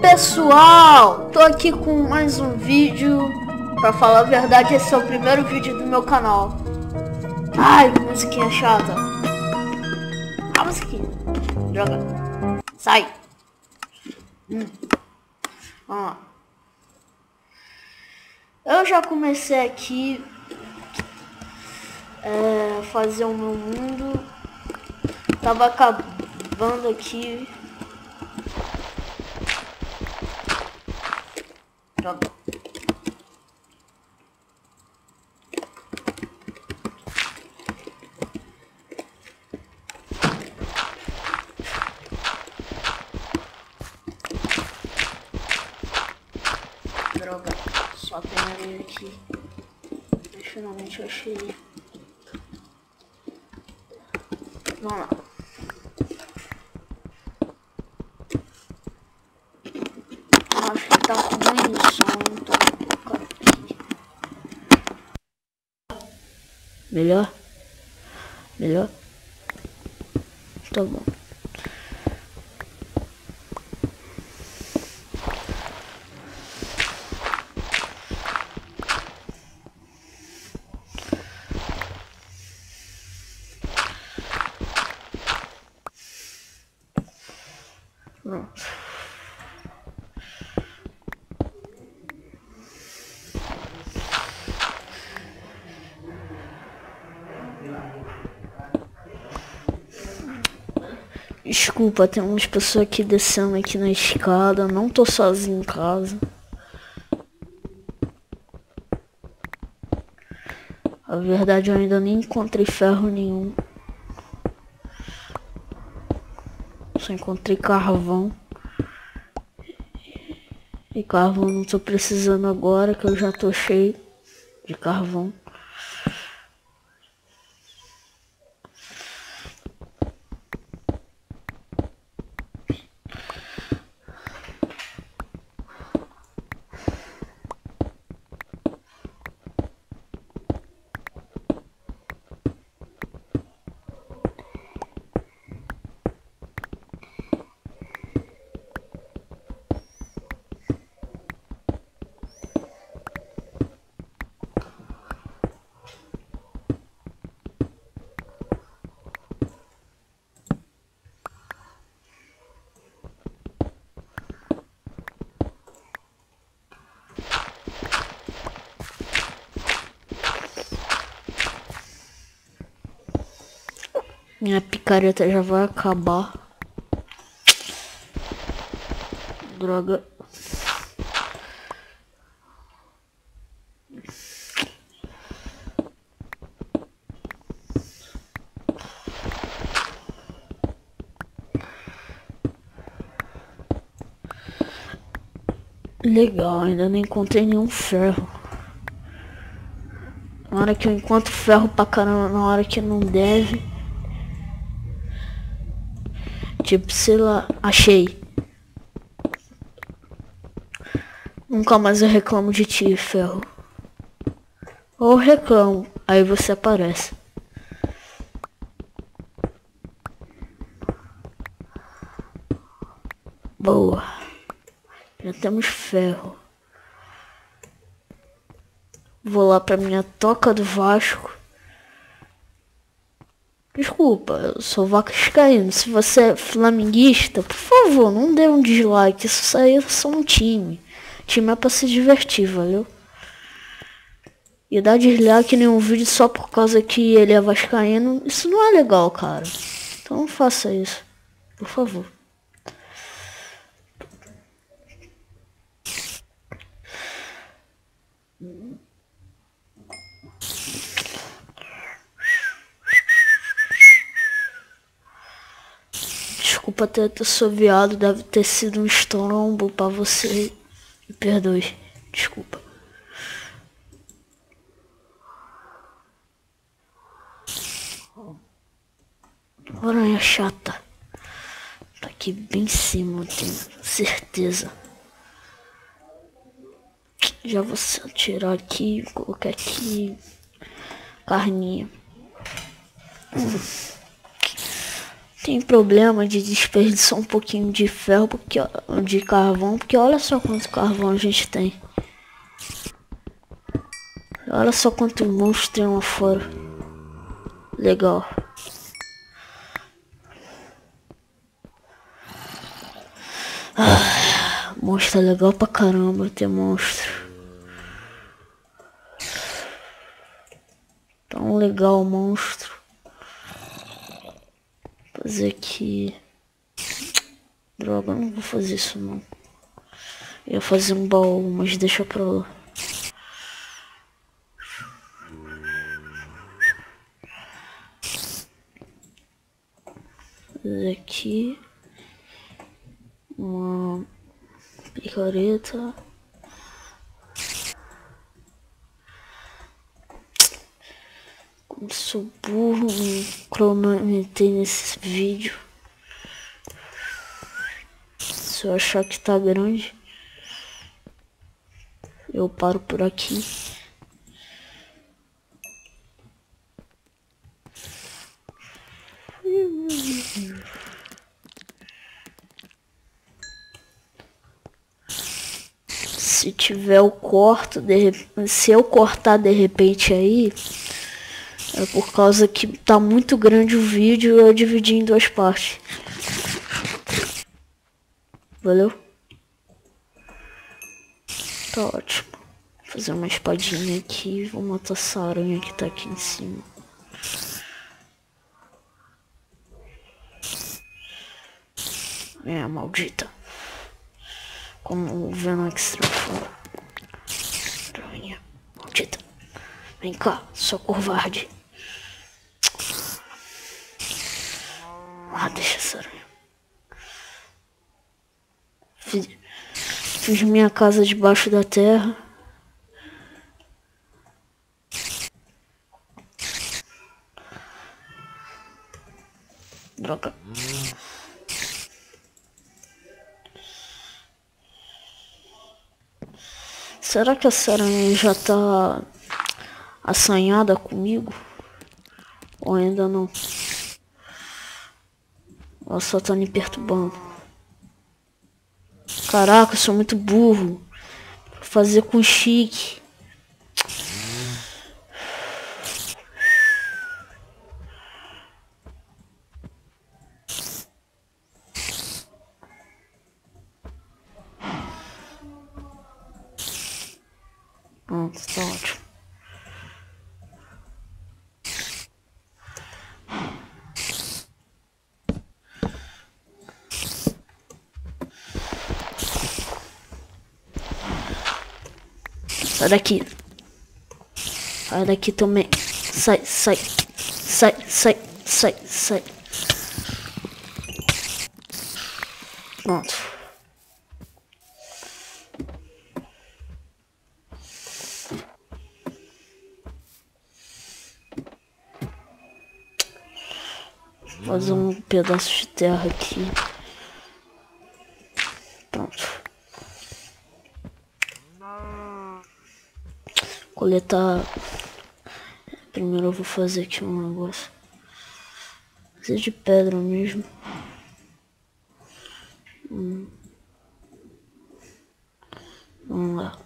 Pessoal, tô aqui com mais um vídeo. Pra falar a verdade, esse é o primeiro vídeo do meu canal. Ai, musiquinha chata. A musiquinha. Droga. Sai. Vamos lá. Eu já comecei aqui fazer o meu mundo. Tava acabando aqui. Droga. Droga, só tem areia aqui. Mas finalmente eu achei. Vamos lá. Acho que tá com munição, então vou colocar aqui. Melhor? Melhor? Tá bom. Pronto. Desculpa, tem umas pessoas aqui descendo aqui na escada. Não tô sozinho em casa. A verdade, eu ainda nem encontrei ferro nenhum. Só encontrei carvão. E carvão não tô precisando agora, que eu já tô cheio de carvão. Minha picareta já vai acabar. Droga. Legal, ainda não encontrei nenhum ferro. Na hora que eu encontro ferro pra caramba, na hora que não deve. Tipo, sei lá, achei. Nunca mais eu reclamo de ti, ferro. Ou reclamo, aí você aparece. Boa. Já temos ferro. Vou lá pra minha toca do Vasco. Desculpa, eu sou vascaíno. Se você é flamenguista, por favor, não dê um dislike. Isso aí é só um time. Time é pra se divertir, valeu? E dar dislike em um vídeo só por causa que ele é vascaíno, isso não é legal, cara. Então não faça isso, por favor. Desculpa ter assoviado, deve ter sido um estorombo pra você. Me perdoe, desculpa. Aranha chata. Tá aqui bem em cima, tenho certeza. Já vou tirar aqui, colocar aqui. Carninha. Tem problema de desperdiçar um pouquinho de ferro, de carvão, porque olha só quanto carvão a gente tem. Olha só quanto monstro tem lá fora. Legal. Monstro é legal pra caramba ter monstro. Tão legal o monstro. Vou fazer aqui. Droga, eu não vou fazer isso não. Eu ia fazer um baú, mas deixa pra lá. Fazer aqui. Uma picareta. Como sou burro, me cronometrei nesse vídeo. Se eu achar que tá grande, eu paro por aqui. Se tiver eu corto, se eu cortar de repente aí, é por causa que tá muito grande o vídeo e eu dividi em duas partes. Valeu? Tá ótimo. Vou fazer uma espadinha aqui, vou matar essa aranha que tá aqui em cima. É, maldita. Como o Venom Extra fora. Aranha, maldita. Vem cá, sua covarde. Ah, deixa essa aranha. Fiz minha casa debaixo da terra. Droga. Será que essa aranha já tá assanhada comigo? Ou ainda não? Ela só tá me perturbando. Caraca, eu sou muito burro. Vou fazer com chique. Pronto, tá ótimo. Sai daqui. Sai daqui também. Sai, sai. Sai, sai, sai, sai. Pronto. Vou fazer um pedaço de terra aqui. Pronto. Coletar. Primeiro eu vou fazer aqui um negócio. Fazer de pedra mesmo. Vamos lá.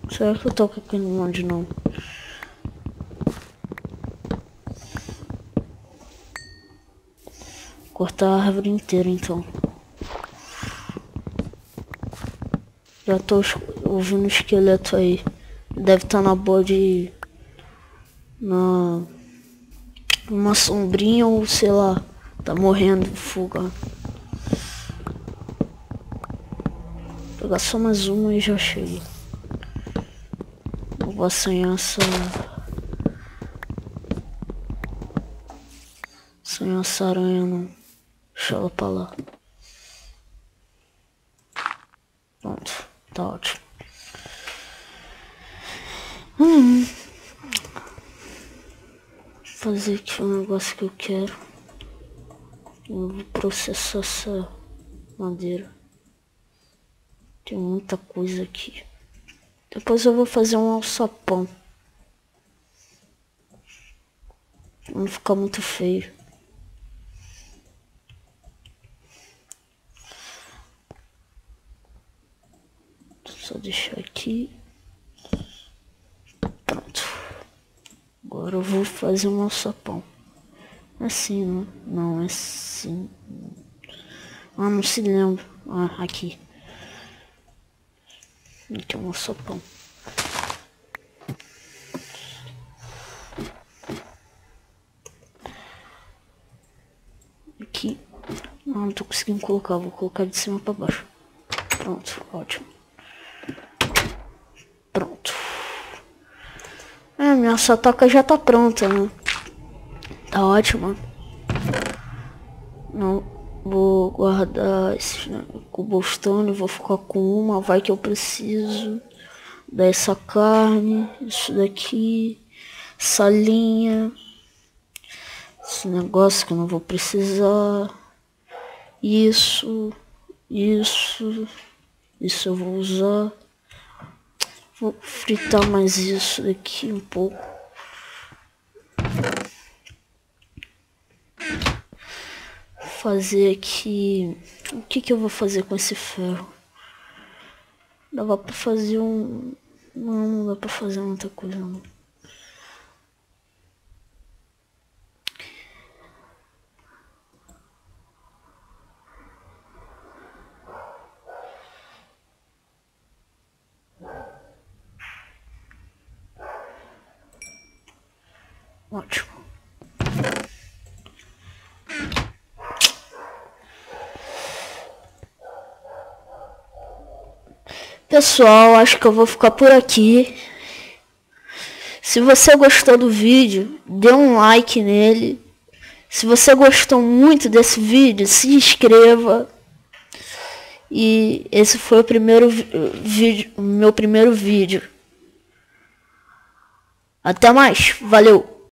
Será que eu toco aqui no monte não? Cortar a árvore inteira então. Já tô ouvindo o esqueleto aí. Deve estar na boa de... Uma sombrinha ou sei lá. Tá morrendo de fuga. Vou pegar só mais uma e já chego. Não vou assanhar essa... Assanhar essa aranha não. Deixa ela pra lá. Pronto, tá ótimo. Vou fazer aqui um negócio que eu quero. Eu vou processar essa madeira. Tem muita coisa aqui. Depois eu vou fazer um alçapão. Não ficar muito feio. Só deixar aqui. Pronto. Agora eu vou fazer um alçapão. Assim, né? Não, é assim. Ah, não se lembra. Ah, aqui. Aqui é um alçapão. Aqui. Não tô conseguindo colocar. Vou colocar de cima pra baixo. Pronto, ótimo. Pronto. Minha satoca já tá pronta, né? Tá ótimo. Não vou guardar esse cobblestone, vou ficar com uma, vai que eu preciso dessa carne, isso daqui, essa linha, esse negócio que eu não vou precisar, isso eu vou usar, vou fritar mais isso daqui um pouco. Fazer aqui, o que eu vou fazer com esse ferro? Dava pra fazer não dá pra fazer muita coisa não. Ótimo. Pessoal, acho que eu vou ficar por aqui. Se você gostou do vídeo, dê um like nele. Se você gostou muito desse vídeo, se inscreva. E esse foi o primeiro vídeo, meu primeiro vídeo. Até mais, valeu!